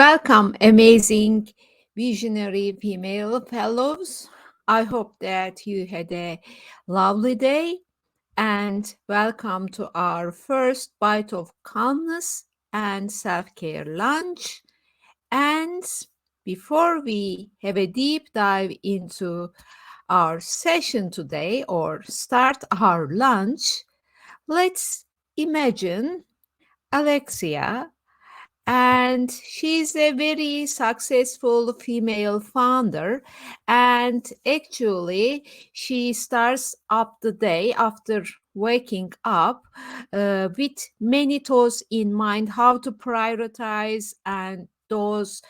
Welcome, amazing visionary female fellows. I hope that you had a lovely day and welcome to our first bite of calmness and self care lunch. And before we have a deep dive into our session today or start our lunch, let's imagine Alexia, and she's a very successful female founder, and actually she starts up the day after waking up with many thoughts in mind how to prioritize and those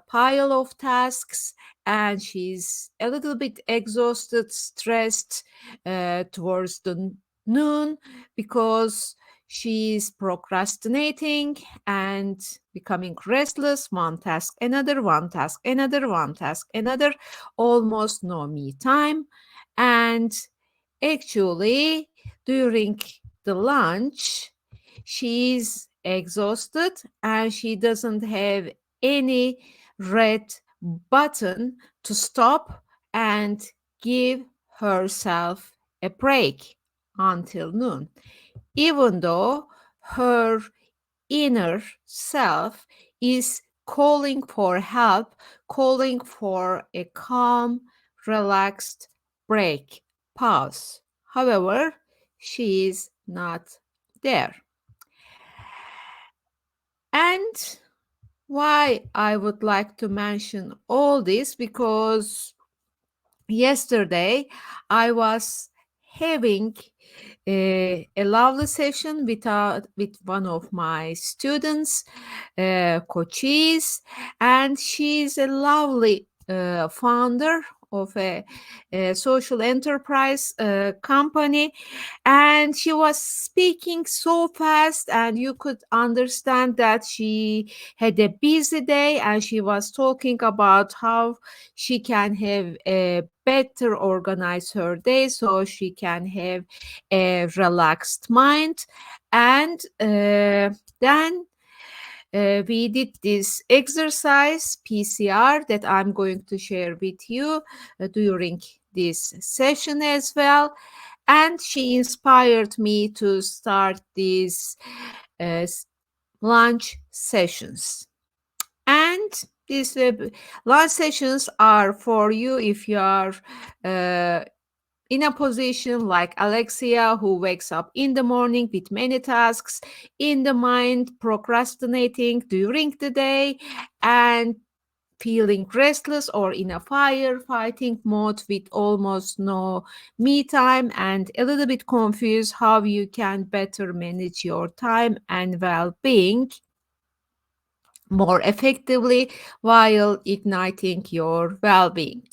pile of tasks, and she's a little bit exhausted, stressed towards the noon because she's procrastinating and becoming restless. One task, another, one task, another, one task, another, almost no me time. And actually, during the lunch, she's exhausted and she doesn't have any red button to stop and give herself a break until noon, even though her inner self is calling for help, calling for a calm, relaxed break, pause. However, she is not there. And why I would like to mention all this, because yesterday I was having a lovely session with one of my students, coaches, and she's a lovely founder of a social enterprise company, and she was speaking so fast and you could understand that she had a busy day, and she was talking about how she can have a better organize her day so she can have a relaxed mind. And then we did this exercise PCR that I'm going to share with you during this session as well. And she inspired me to start these uh, lunch sessions. And these lunch sessions are for you if you are in a position like Alexia, who wakes up in the morning with many tasks in the mind, procrastinating during the day, and feeling restless, or in a firefighting mode with almost no me time and a little bit confused how you can better manage your time and well-being more effectively while igniting your well-being.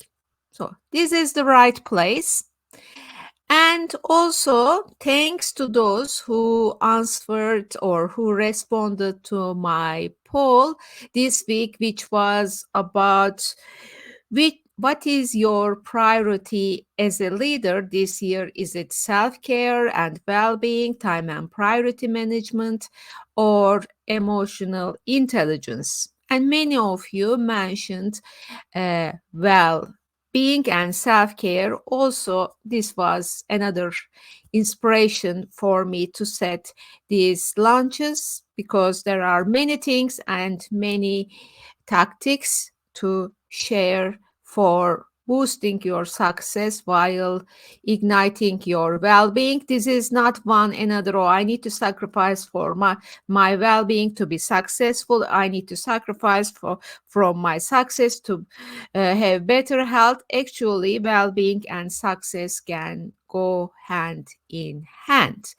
So this is the right place. And also, thanks to those who answered or who responded to my poll this week, which was about what is your priority as a leader this year? Is it self-care and well-being, time and priority management, or emotional intelligence? And many of you mentioned well-being and self-care. Also, this was another inspiration for me to set these launches, because there are many things and many tactics to share for boosting your success while igniting your well-being. This is not one another. Oh, I need to sacrifice for my well-being to be successful. I need to sacrifice from my success to have better health. Actually, well-being and success can go hand in hand.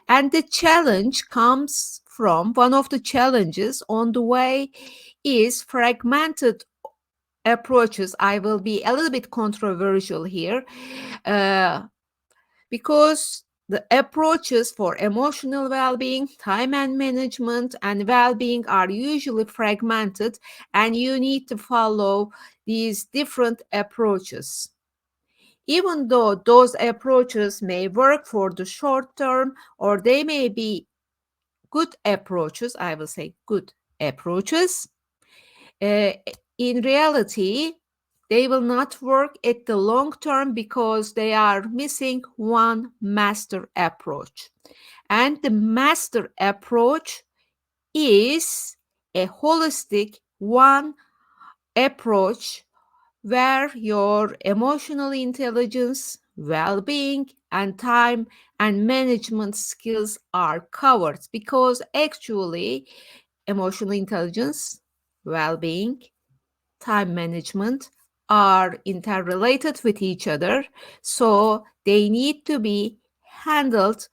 And the challenge comes from one of the challenges on the way is fragmented approaches. I will be a little bit controversial here because the approaches for emotional well-being, time and management, and well-being are usually fragmented, and you need to follow these different approaches. Even though those approaches may work for the short term, or they may be good approaches, I will say good approaches, uh, in reality, they will not work at the long term because they are missing one master approach. And the master approach is a holistic one approach where your emotional intelligence, well being, and time and management skills are covered because actually, emotional intelligence, well being, time management are interrelated with each other. So they need to be handled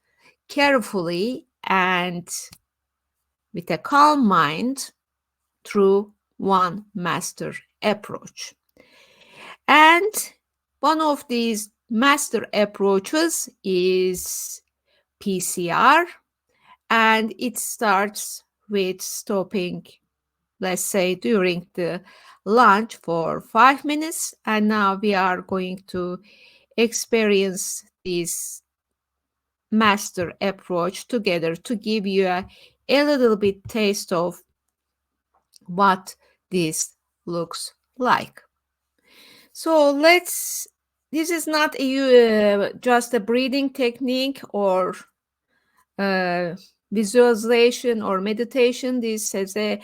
carefully and with a calm mind through one master approach. And one of these master approaches is PCR, and it starts with stopping, let's say, during the lunch for 5 minutes. And now we are going to experience this master approach together to give you a little bit taste of what this looks like. So this is not just a breathing technique or uh, visualization or meditation. This has a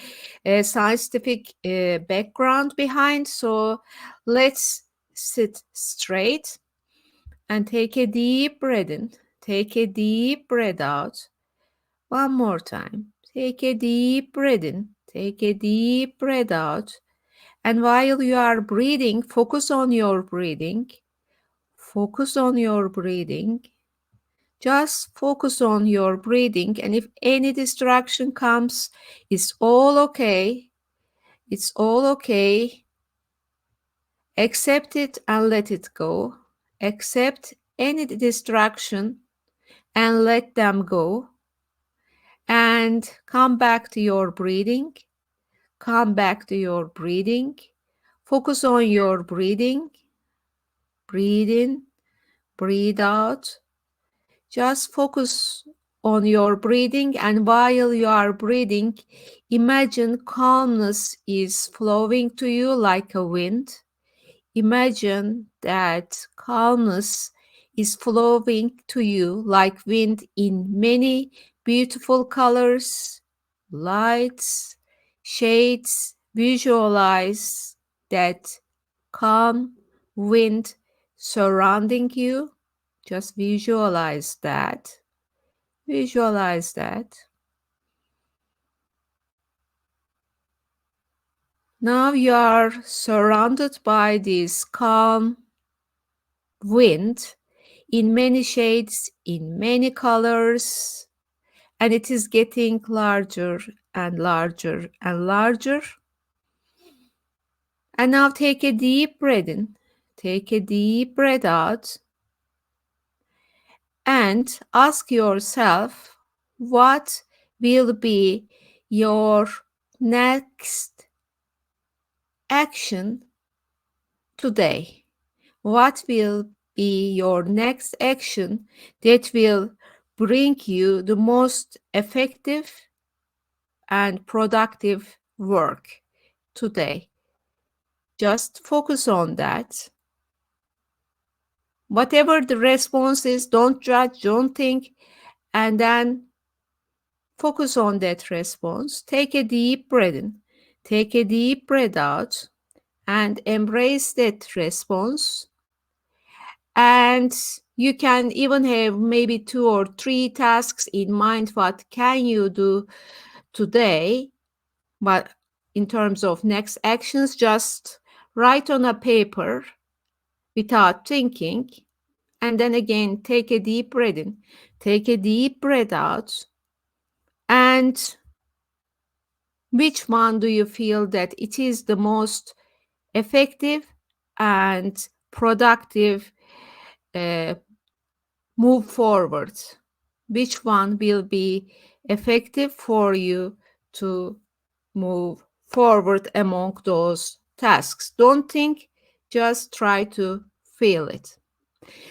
scientific background behind. So let's sit straight and take a deep breath in. Take a deep breath out. One more time. Take a deep breath in. Take a deep breath out. And while you are breathing, focus on your breathing. Focus on your breathing. Just focus on your breathing. And if any distraction comes, it's all okay. It's all okay. Accept it and let it go. Accept any distraction and let them go. And come back to your breathing. Come back to your breathing. Focus on your breathing. Breathe in, breathe out. Just focus on your breathing, and while you are breathing, imagine calmness is flowing to you like a wind. Imagine that calmness is flowing to you like wind in many beautiful colors, lights, shades. Visualize that calm wind surrounding you. Just visualize that. Visualize that. Now you are surrounded by this calm wind in many shades, in many colors, and it is getting larger and larger and larger. And now take a deep breath in, take a deep breath out, and ask yourself what will be your next action today. What will be your next action that will bring you the most effective and productive work today? Just focus on that. Whatever the response is, don't judge, don't think, and then focus on that response. Take a deep breath in, take a deep breath out, and embrace that response. And you can even have maybe 2 or 3 tasks in mind. What can you do today? But in terms of next actions, just write on a paper without thinking. And then again, take a deep breath in, take a deep breath out. And which one do you feel that it is the most effective and productive move forward? Which one will be effective for you to move forward among those tasks? Don't think, just try to feel it.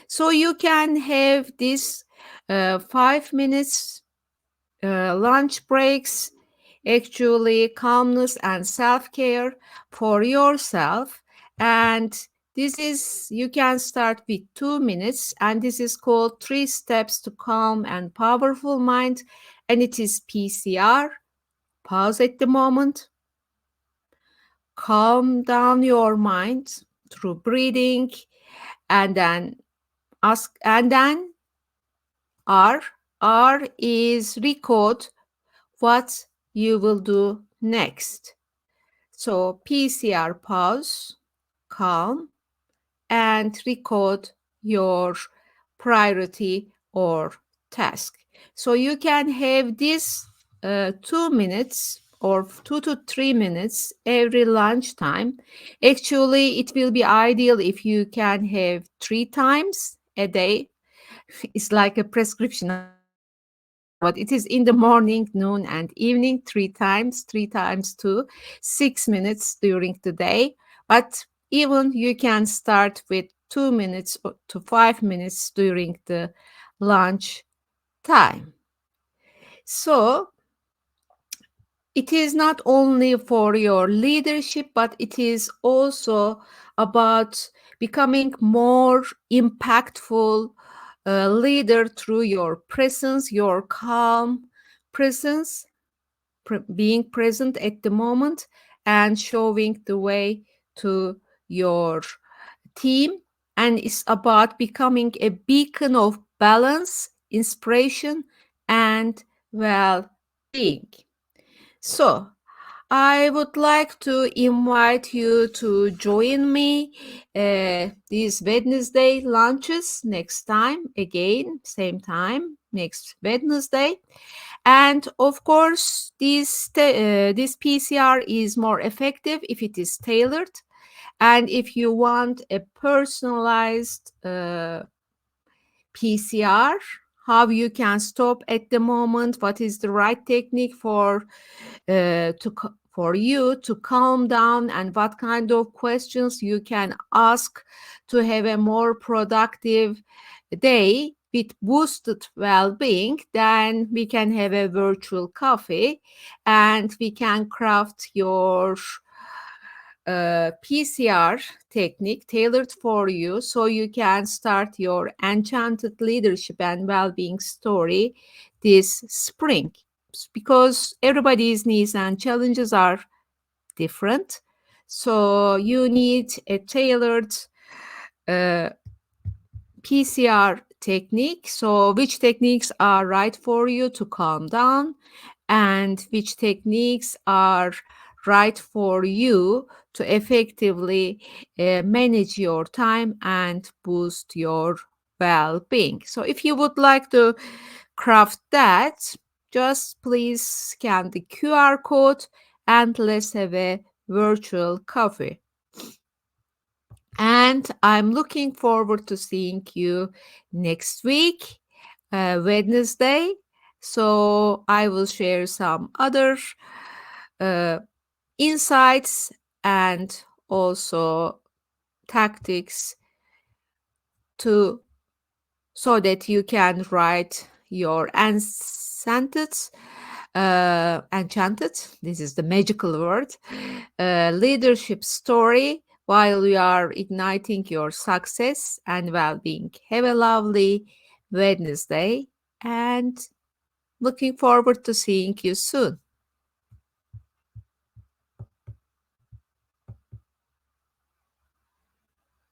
So you can have these 5 minutes lunch breaks actually calmness and self-care for yourself. And this is, you can start with 2 minutes, and this is called 3 steps to calm and powerful mind. And it is PCR, pause at the moment, calm down your mind through breathing, and then ask, and then R. R is record what you will do next. So PCR, pause, calm, and record your priority or task. So you can have this 2 minutes or 2 to 3 minutes every lunchtime. Actually, it will be ideal if you can have 3 times a day. It's like a prescription. I don't know what it is, but it is in the morning, noon, and evening, 3 times, 3 times 2, 6 minutes during the day. But even you can start with 2 minutes to 5 minutes during the lunch time. So it is not only for your leadership, but it is also about becoming more impactful leader through your presence, your calm presence, being present at the moment, and showing the way to your team. And it's about becoming a beacon of balance, inspiration, and well being. So, I would like to invite you to join me these Wednesday lunches next time, again, same time, next Wednesday. And of course, this PCR is more effective if it is tailored. And if you want a personalized PCR, how you can stop at the moment, what is the right technique for you to calm down, and what kind of questions you can ask to have a more productive day with boosted well-being, then we can have a virtual coffee and we can craft your PCR technique tailored for you so you can start your enchanted leadership and well-being story this spring, because everybody's needs and challenges are different. So you need a tailored uh, PCR technique. So which techniques are right for you to calm down, and which techniques are right for you to effectively manage your time and boost your well-being. So if you would like to craft that, just please scan the QR code and let's have a virtual coffee. And I'm looking forward to seeing you next week, Wednesday. So I will share some other uh, insights and also tactics to so that you can write your enchanted, this is the magical word, leadership story while you are igniting your success and well-being. Have a lovely Wednesday and looking forward to seeing you soon.